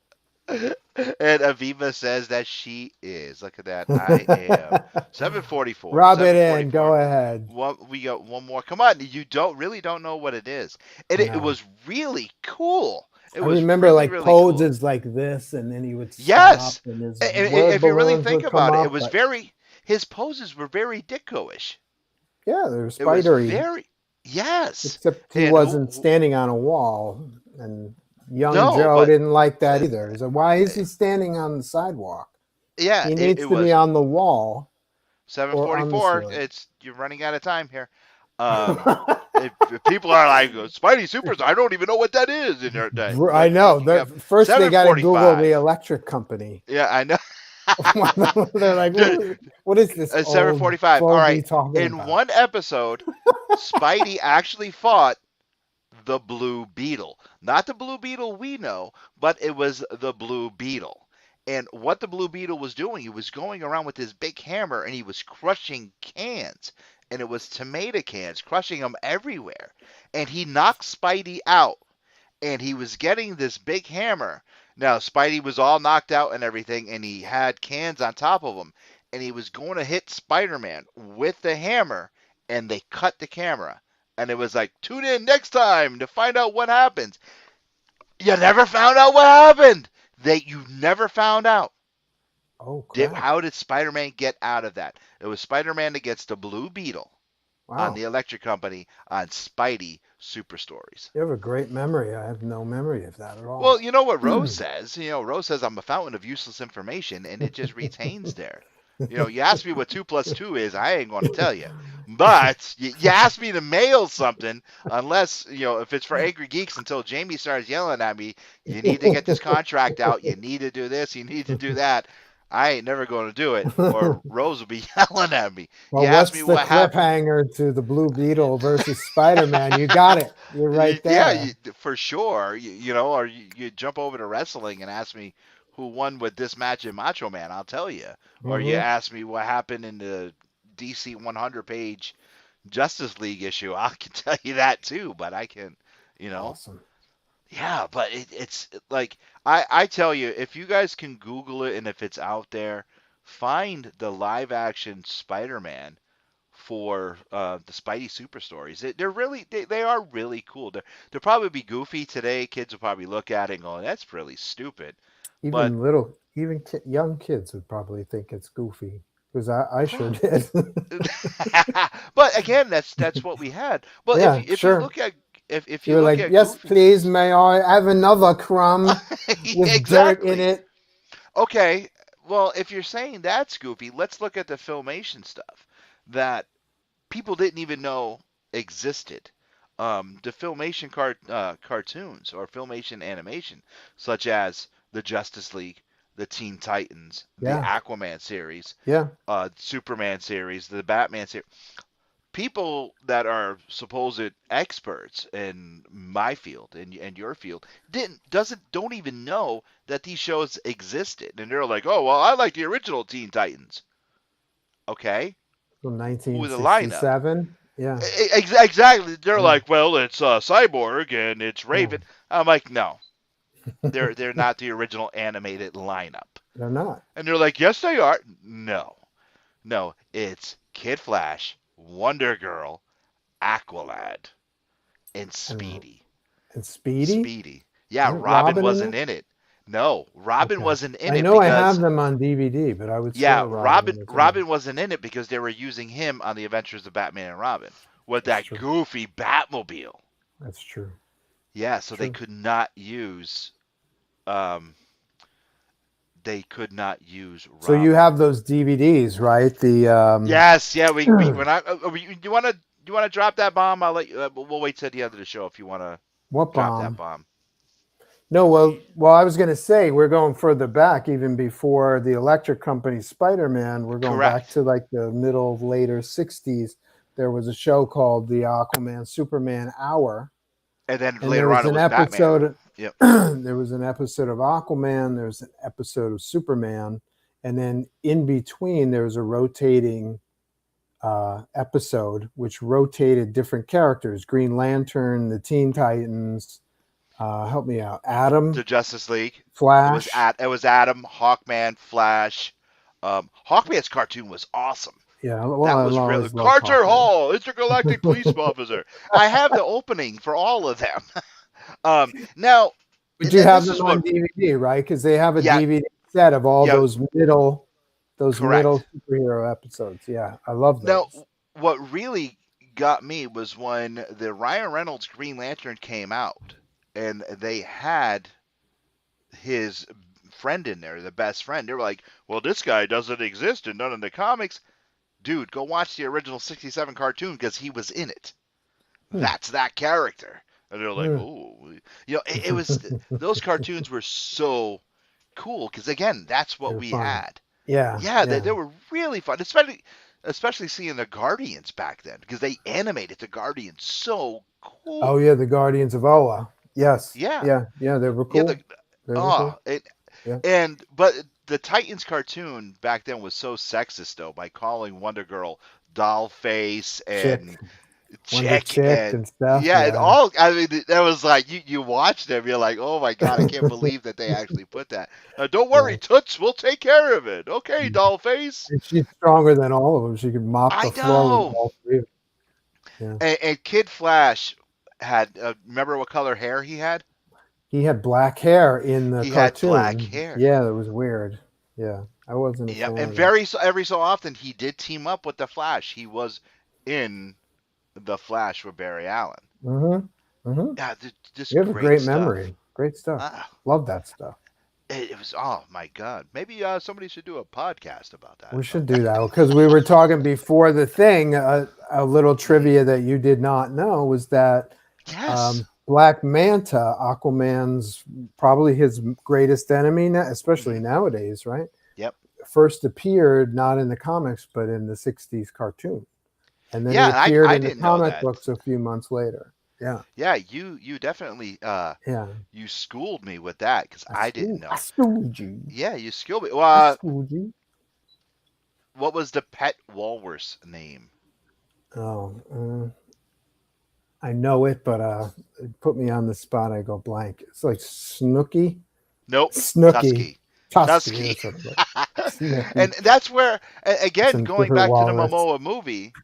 And Aviva says that she is. Look at that. I am. 7:44. Rub it in. Go ahead. We got one more. Come on. You don't know what it is. And it was really cool. I remember really, like poses cool. Like this, and then he would stop. Yes. And if you really think about it, it was his poses were very Ditko-ish. Yeah, they were spidery. Yes. Except he wasn't standing on a wall, and Joe didn't like that either. So why is he standing on the sidewalk? Yeah, he needs to be on the wall. 7:44. You're running out of time here. If people are like Spidey Supers, I don't even know what that is. I know. First, they got to Google the Electric Company. Yeah, I know. They're like, what is this? 7:45. All right. In one episode, Spidey actually fought the Blue Beetle. Not the Blue Beetle we know, but it was the Blue Beetle. And what the Blue Beetle was doing, he was going around with his big hammer and he was crushing cans. And it was tomato cans, crushing them everywhere. And he knocked Spidey out. And he was getting this big hammer. Now, Spidey was all knocked out and everything, and he had cans on top of him. And he was going to hit Spider-Man with the hammer, and they cut the camera. And it was like, tune in next time to find out what happens. You never found out what happened. You never found out. Oh, crap. How did Spider-Man get out of that? It was Spider-Man against the Blue Beetle. on the Electric Company on Spidey Super Stories. You have a great memory. I have no memory of that at all. Well, you know what Rose says? Rose says I'm a fountain of useless information, and it just retains there. You ask me what 2 + 2 is, I ain't going to tell you. But you ask me to mail something, unless, if it's for Angrygeeks, until Jamie starts yelling at me, you need to get this contract out, you need to do this, you need to do that. I ain't never going to do it, or Rose will be yelling at me. Well, you what's ask me the what cliffhanger to the Blue Beetle versus Spider-Man? You got it. You're right there. Yeah, for sure. Or you jump over to wrestling and ask me who won with this match in Macho Man, I'll tell you. Or you ask me what happened in the DC 100-page Justice League issue, I can tell you that too, but I can, Awesome. Yeah, but it's like, I tell you, if you guys can Google it and if it's out there, find the live-action Spider-Man for the Spidey Super Stories. They are really cool. They'll probably be goofy today. Kids will probably look at it and go, that's really stupid. Even young kids would probably think it's goofy, because I sure did. But again, that's what we had. Well, yeah, if sure. you look at if you You're look like, at yes, Goofy, please, may I have another crumb with exactly. dirt in it? Okay, well, if you're saying that's goofy, let's look at the Filmation stuff that people didn't even know existed. The Filmation cartoons or Filmation animation, such as the Justice League, the Teen Titans, the Aquaman series, Superman series, the Batman series. People that are supposed experts in my field and your field don't even know that these shows existed, and they're like, oh well, I like the original Teen Titans. Okay, well, 1967. Yeah, exactly. They're like, well, it's Cyborg and it's Raven. I'm like, no, they're not the original animated lineup. They're not. And they're like, yes, they are. No, it's Kid Flash, Wonder Girl, Aqualad, and Speedy. And Speedy? Speedy. Yeah, Robin wasn't in it. No, Robin wasn't in it. I know I have them on DVD, but I would say Robin wasn't in it because they were using him on the Adventures of Batman and Robin with that goofy Batmobile. That's true. Yeah, so they could not use Robin. So you have those DVDs, right? The yes, yeah. We when you want to drop that bomb? I'll let you. We'll wait till the end of the show if you want to. What drop bomb? That bomb? No, well, I was going to say we're going further back, even before the Electric Company Spider-Man. We're going back to like the later '60s. There was a show called the Aquaman Superman Hour, and then and later on it was episode. Batman. Yep. There was an episode of Aquaman. There was an episode of Superman, and then in between there was a rotating episode which rotated different characters: Green Lantern, the Teen Titans. Help me out, Adam. The Justice League. Flash. It was Adam, Hawkman, Flash. Hawkman's cartoon was awesome. Yeah, that was really Carter Hall, Intergalactic Police Officer. I have the opening for all of them. Now, but you have them on DVD, right? Because they have a DVD set of all those middle superhero episodes. Yeah, I love those. Now, what really got me was when the Ryan Reynolds Green Lantern came out, and they had his friend in there, the best friend. They were like, "Well, this guy doesn't exist and none in the comics." Dude, go watch the original '67 cartoon because he was in it. That's that character. And they're like, oh, it was, those cartoons were so cool because, again, that's what we had. Yeah. They were really fun, especially seeing the Guardians back then because they animated the Guardians so cool. Oh, yeah, the Guardians of Oa. Yes. Yeah, they were cool. But the Titans cartoon back then was so sexist, though, by calling Wonder Girl Dollface and Chick and stuff. And all. I mean, that was like you watch them, you're like, oh my god, I can't believe that they actually put that. Don't worry, Toots, we'll take care of it. Okay, Dollface. And she's stronger than all of them. She can mop the floor with all three. Yeah. And Kid Flash had. Remember what color hair he had? He had black hair in the cartoon. He had black hair. Yeah, that was weird. Yeah, I wasn't. Yeah, and every so often he did team up with the Flash. He was in The Flash with Barry Allen. Mm-hmm. Mm-hmm. Yeah, just you have a great stuff. memory. Great stuff. Love that stuff. It was, oh my God. Maybe somebody should do a podcast about that. We should do that because we were talking before the thing. A little trivia that you did not know was that Black Manta, Aquaman's probably his greatest enemy, especially nowadays, right? Yep. First appeared not in the comics, but in the 60s cartoon. And then he appeared in the comic books a few months later. Yeah. Yeah, you definitely you schooled me with that because I didn't know. I schooled you. Yeah, you schooled me. I schooled you. What was the pet walrus name? Oh, I know it, but put me on the spot. I go blank. It's like Snooky. Nope. Snooky. Tusky. And that's where, again, going back to the Momoa movie,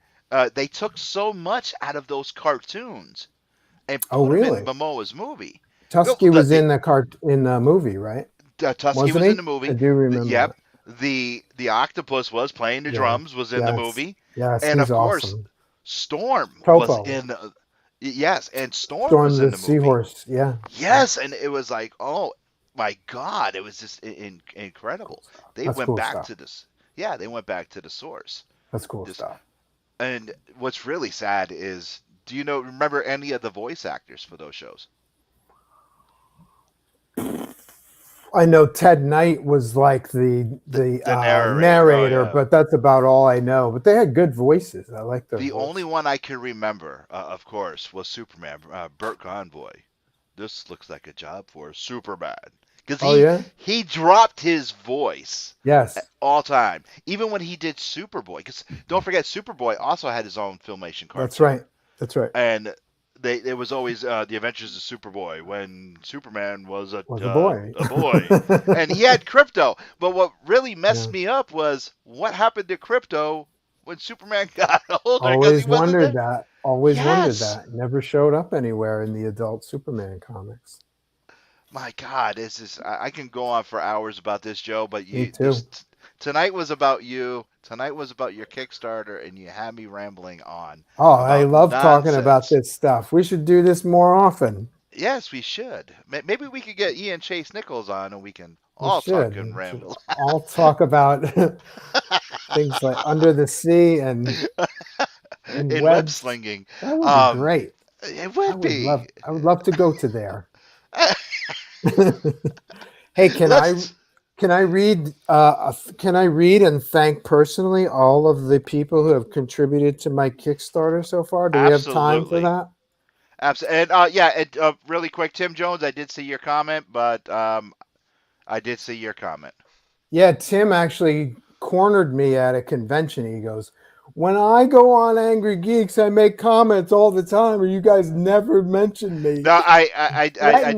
they took so much out of those cartoons and put them in Momoa's movie. Tusky was in the movie, right? Tusky was in the movie. I do remember. Yep. The octopus was playing the drums, was in the movie. Yes, and of course, awesome. Storm Topo. was in yes, and Storm was the in the movie. Seahorse, yeah. Yes, and it was like, oh my God, it was just incredible. They went back to this. Yeah, they went back to the source. That's cool stuff. And what's really sad is, do you remember any of the voice actors for those shows? I know Ted Knight was like the narrator, but that's about all I know. But they had good voices. I like their voice. Only one I can remember, of course, was Superman. Burt Convoy. This looks like a job for Superman. Because he dropped his voice all time. Even when he did Superboy. Because don't forget, Superboy also had his own Filmation cartoon. That's right. And it was always The Adventures of Superboy when Superman was a boy. And he had Krypto. But what really messed me up was what happened to Krypto when Superman got older. Always wondered that. Wondered that. Never showed up anywhere in the adult Superman comics. My God, this is. I can go on for hours about this, Joe, but Me too. Tonight was about you. Tonight was about your Kickstarter, and you had me rambling on. Oh, I love talking about this stuff. We should do this more often. Yes, we should. Maybe we could get Ian Chase Nichols on, and we can all talk and ramble. I'll talk about things like Under the Sea and web slinging. That would be great. It would be. I would love to go to there. Hey, can I read and thank personally all of the people who have contributed to my Kickstarter so far? Do we have time for that? Absolutely. And really quick, Tim Jones, I did see your comment, but I did see your comment. Yeah, Tim actually cornered me at a convention. He goes, when I go on Angrygeeks, I make comments all the time, or you guys never mention me. No, I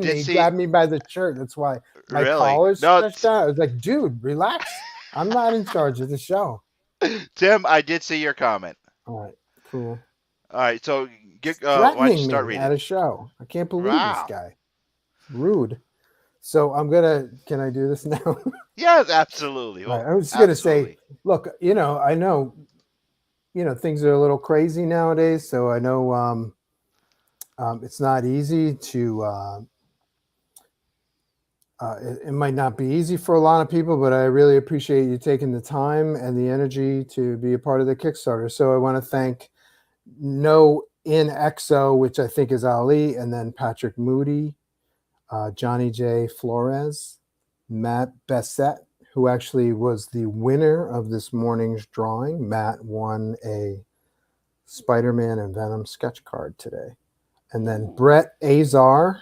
did see. Grabbed me by the shirt. That's why my collar's stretched out. I was like, dude, relax. I'm not in charge of the show. Tim, I did see your comment. All right, cool. All right, so why don't you start me reading at a show? I can't believe this guy. Rude. So can I do this now? Yes, absolutely. Right, I was just gonna say, look, I know. Things are a little crazy nowadays, so I know it's not easy to. It might not be easy for a lot of people, but I really appreciate you taking the time and the energy to be a part of the Kickstarter. So I want to thank No In Exo, which I think is Ali, and then Patrick Moody, Johnny J. Flores, Matt Bessette, who actually was the winner of this morning's drawing. Matt won a Spider-Man and Venom sketch card today. And then Brett Azar,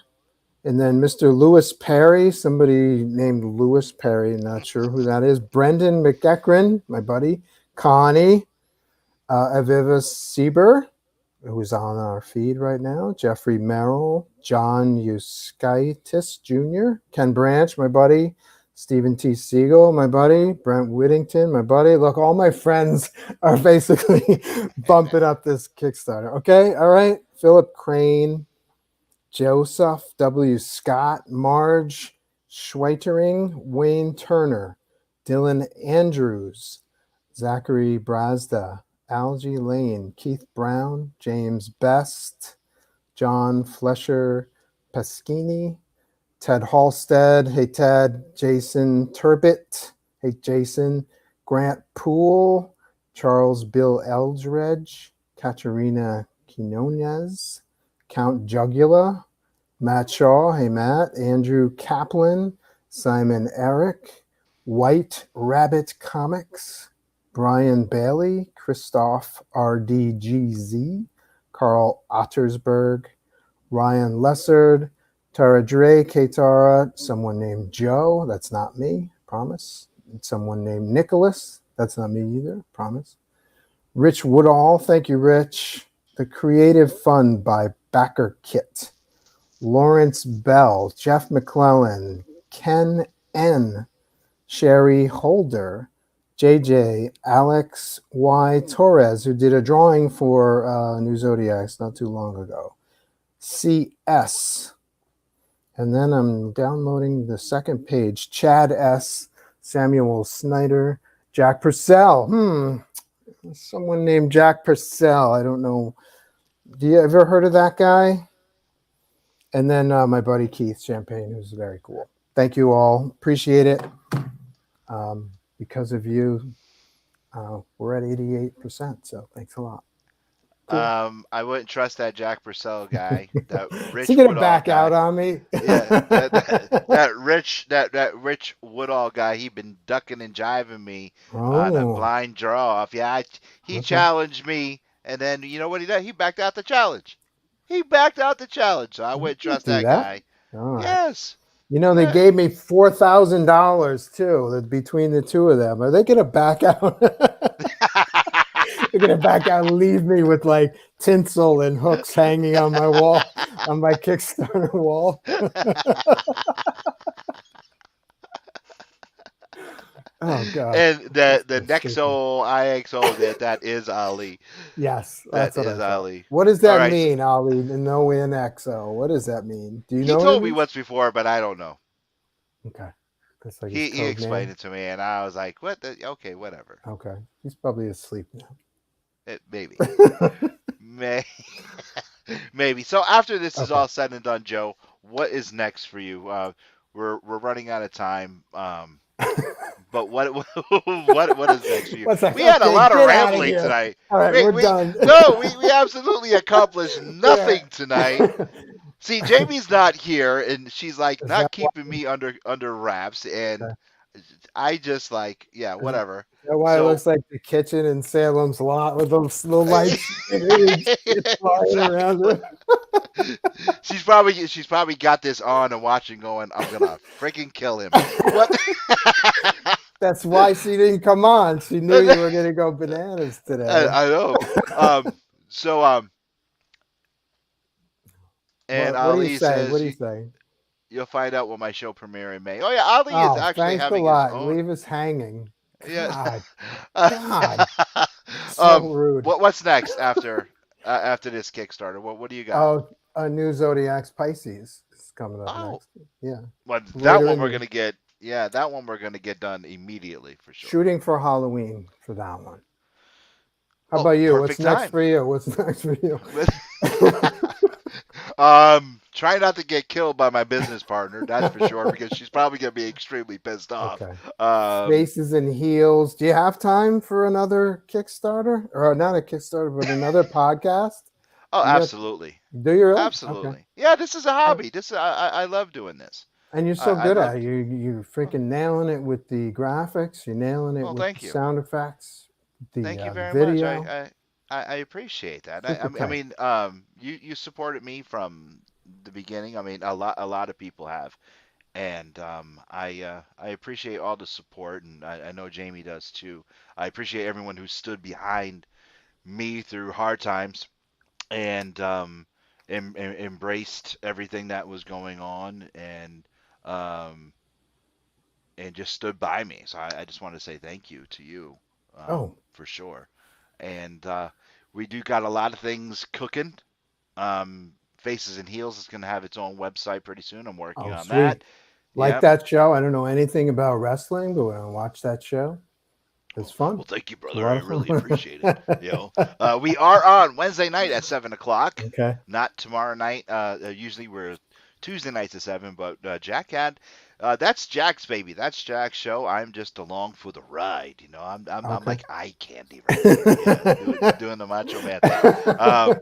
and then Mr. Lewis Perry, somebody named Lewis Perry, not sure who that is. Brendan McEachran, my buddy. Connie, Aviva Sieber, who's on our feed right now. Jeffrey Merrill, John Euskaitis Jr., Ken Branch, my buddy. Stephen T. Siegel, my buddy. Brent Whittington, my buddy. Look, all my friends are basically bumping up this Kickstarter. Okay, all right. Philip Crane, Joseph W. Scott, Marge Schweitering, Wayne Turner, Dylan Andrews, Zachary Brazda, Algie Lane, Keith Brown, James Best, John Flesher Peschini, Ted Halstead, hey Ted, Jason Turbit, hey Jason, Grant Poole, Charles Bill Eldredge, Katerina Quinones, Count Jugula, Matt Shaw, hey Matt, Andrew Kaplan, Simon Eric, White Rabbit Comics, Brian Bailey, Christoph RDGZ, Carl Ottersberg, Ryan Lessard, Tara Dre, Katara, someone named Joe, that's not me, promise. Someone named Nicholas, that's not me either, promise. Rich Woodall, thank you, Rich. The Creative Fund by Backer Kit. Lawrence Bell, Jeff McClellan, Ken N., Sherry Holder, JJ, Alex Y. Torres, who did a drawing for New Zodiacs not too long ago. CS. And then I'm downloading the second page. Chad S., Samuel Snyder, Jack Purcell. Someone named Jack Purcell. I don't know. Do you ever heard of that guy? And then my buddy Keith Champagne, who's very cool. Thank you all. Appreciate it. Because of you, we're at 88%. So thanks a lot. Cool. I wouldn't trust that Jack Purcell guy. That Rich. Is he gonna back out on me? Yeah, that Rich Woodall guy. He been ducking and jiving me on a blind draw off. Yeah, he challenged me, and then you know what he did? He backed out the challenge. So I wouldn't trust that guy. Right. Yes. You know, they gave me $4,000 too. Between the two of them, are they gonna back out? They're gonna back out and leave me with like tinsel and hooks hanging on my wall, on my Kickstarter wall. Oh God! And the Nexo IXO that is Ali. Yes, that is Ali. What does that mean, Ali? No NXO. What does that mean? Do you know? He told me once before, but I don't know. Okay. Like he explained it to me, and I was like, "What? Okay, whatever." Okay, he's probably asleep now. Maybe. Maybe. So after this is all said and done, Joe, what is next for you? We're running out of time. But what is next for you? We had a lot of rambling tonight. All right, we're done. No, we absolutely accomplished nothing tonight. See, Jamie's not here, and she's like not keeping me under wraps, and I just like, yeah, whatever. You know why it looks like the kitchen in Salem's Lot with those little lights flying around it? She's probably got this on and watching, going, I'm gonna freaking kill him. What? That's why she didn't come on. She knew you were gonna go bananas today. I know. And Ali says, "What do you say?" You'll find out when my show premiere in May. Oh yeah, Ali is actually having a lot. his own. Leave us hanging. Yeah. God. So rude. What's next after this Kickstarter? What do you got? Oh, a new Zodiac's Pisces is coming up next. Yeah. But that one we're gonna get. Yeah, that one we're gonna get done immediately for sure. Shooting for Halloween for that one. How about you? What's next for you? What's next for you? Try not to get killed by my business partner, that's for sure, because she's probably going to be extremely pissed off. Okay. Faces and Heels. Do you have time for another Kickstarter? Or not a Kickstarter, but another podcast? Oh, absolutely. Do you really? Absolutely. Okay. Yeah, this is a hobby. I love doing this. And you're so good at it. You're freaking nailing it with the graphics. You're nailing it with the sound effects. Thank you very video. much. I appreciate that. I mean, you supported me from the beginning. I mean, a lot of people have, and I appreciate all the support, and I know Jamie does too. I appreciate everyone who stood behind me through hard times, and embraced everything that was going on, and just stood by me. So I just want to say thank you to you, for sure. And we do got a lot of things cooking. Faces and Heels is going to have its own website pretty soon. I'm working on that. Like that show. I don't know anything about wrestling, but when I watch that show. It's fun. Well, thank you, brother. I really appreciate it. We are on Wednesday night at 7 o'clock. Okay. Not tomorrow night. Usually we're Tuesday nights at 7, but Jack had. That's Jack's baby. That's Jack's show. I'm just along for the ride. I'm like eye candy right now. doing the Macho Man thing.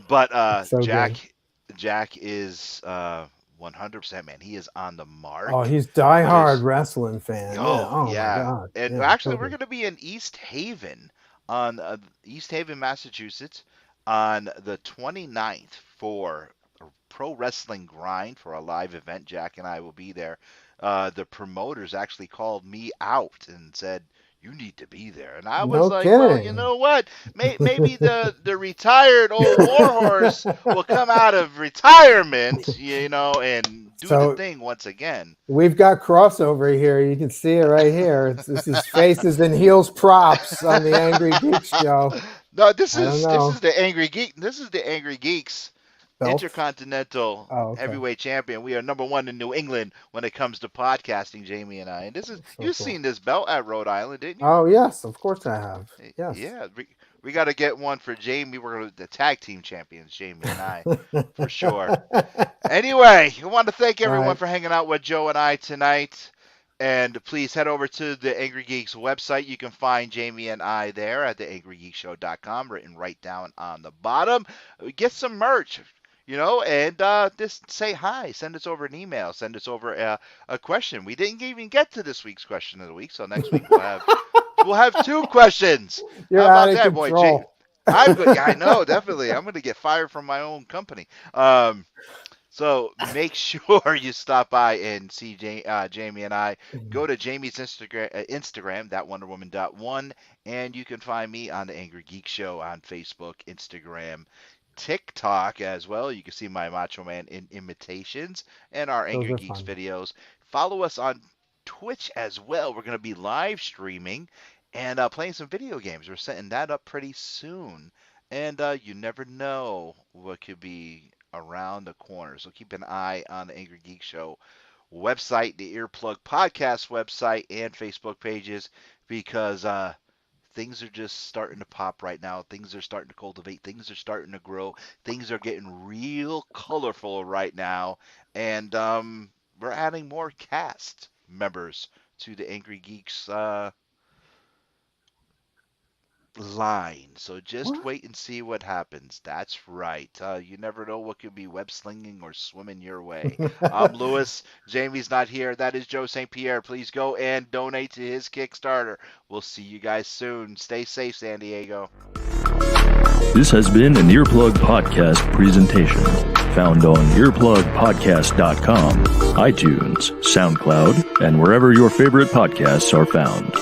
But so Jack is 100%, man. He is on the mark. Oh, he's diehard wrestling fan. Oh, yeah. My God. And actually, we're going to be in East Haven, Massachusetts, on the 29th for a Pro Wrestling Grind for a live event. Jack and I will be there. The promoters actually called me out and said, you need to be there. And I was well, you know what? Maybe the retired old warhorse will come out of retirement, and do the thing once again. We've got crossover here. You can see it right here. This is Faces and Heels props on the Angry Geeks show. No, this is the Angry Geek. This is the Angry Geeks Intercontinental Heavyweight Champion. We are number 1 in New England when it comes to podcasting, Jamie and I. And this is you've seen this belt at Rhode Island, didn't you? Oh yes, of course I have. Yes. Yeah, we got to get one for Jamie. We're going to the tag team champions, Jamie and I, for sure. Anyway, I want to thank everyone for hanging out with Joe and I tonight. And please head over to the Angry Geeks website. You can find Jamie and I there at theangrygeekshow.com, written right down on the bottom. Get some merch. And just say hi. Send us over an email. Send us over a question. We didn't even get to this week's question of the week, so next week we'll have 2 questions. You're How about out of that, control. boy? I'm good. I know, definitely. I'm going to get fired from my own company. So make sure you stop by and see Jamie and I. Go to Jamie's Instagram, thatwonderwoman.1, and you can find me on the Angry Geek Show on Facebook, Instagram, TikTok as well. You can see my Macho Man imitations and our Angry Geeks videos. Follow us on Twitch as well. We're going to be live streaming and playing some video games. We're setting that up pretty soon. And you never know what could be around the corner. So keep an eye on the Angry Geek Show website, the Earplug Podcast website, and Facebook pages, because things are just starting to pop right now. Things are starting to cultivate. Things are starting to grow. Things are getting real colorful right now. And we're adding more cast members to the Angry Geeks line. So just wait and see what happens. That's right. You never know what could be web slinging or swimming your way. I'm Lewis. Jamie's not here. That is Joe St.Pierre. Please go and donate to his Kickstarter. We'll see you guys soon. Stay safe, San Diego. This has been an Earplug Podcast presentation. Found on earplugpodcast.com, iTunes, SoundCloud, and wherever your favorite podcasts are found.